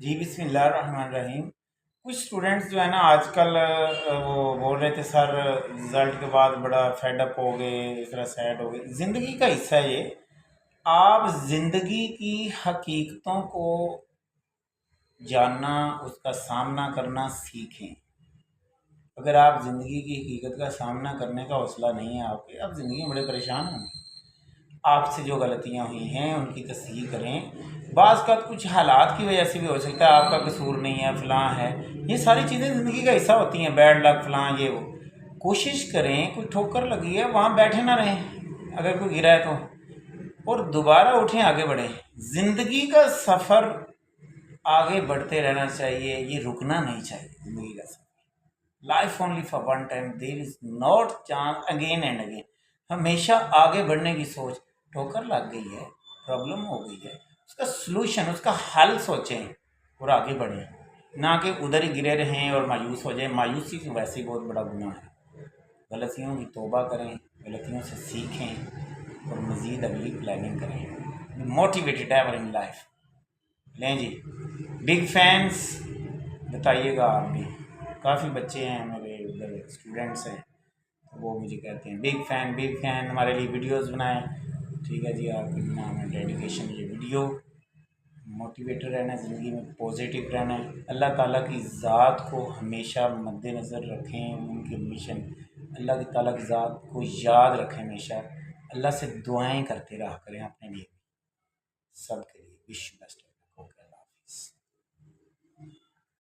जी बिस्मिल्लाहिर्रहमानिर्रहीम। कुछ स्टूडेंट्स जो है ना आजकल वो बोल रहे थे सर रिज़ल्ट के बाद बड़ा फेड अप हो गए, इस तरह सैड हो गए। ज़िंदगी का हिस्सा है ये। आप ज़िंदगी की हकीकतों को जानना, उसका सामना करना सीखें। अगर आप ज़िंदगी की हकीकत का सामना करने का हौसला नहीं है आपके, आप ज़िंदगी में बड़े परेशान होंगे। आपसे जो गलतियाँ हुई हैं उनकी तस्हीह करें। बाज़ का कुछ हालात की वजह से भी हो सकता है, आपका कसूर नहीं है, फ़लाँ है। ये सारी चीज़ें ज़िंदगी का हिस्सा होती हैं, बैड लक फ़लाँ ये वो। कोशिश करें, कोई ठोकर लगी है वहाँ बैठे ना रहें, अगर कोई गिरा है तो, और दोबारा उठें, आगे बढ़ें। ज़िंदगी का सफ़र आगे बढ़ते रहना चाहिए, ये रुकना नहीं चाहिए। ज़िंदगी का सफ़र, life only for one time, there is not chance again and again. हमेशा आगे बढ़ने की सोच। ठोकर लग गई है, प्रॉब्लम हो गई है, उसका सलूशन, उसका हल सोचें और आगे बढ़ें, ना कि उधर ही गिरे रहें और मायूस हो जाएं। मायूसी तो वैसे ही बहुत बड़ा गुनाह है। गलतियों की तौबा करें, गलतियों से सीखें और मज़ीद अगली प्लानिंग करें। Motivated ever in life. लें जी, बिग फैंस बताइएगा आप भी। काफ़ी बच्चे हैं मेरे उधर, स्टूडेंट्स हैं, तो वो मुझे कहते हैं बिग फ़ैन हमारे लिए वीडियोस बनाएं। ठीक है जी, आपके नाम है डेडिकेशन ये वीडियो। मोटिवेटेड रहना है, ज़िंदगी में पॉजिटिव रहना है। अल्लाह ताला की ज़ात को हमेशा मद्देनज़र रखें, उनके मिशन, अल्लाह की ताला की ज़ात को याद रखें हमेशा। अल्लाह से दुआएं करते रहा करें अपने लिए, सब के लिए। Wish best.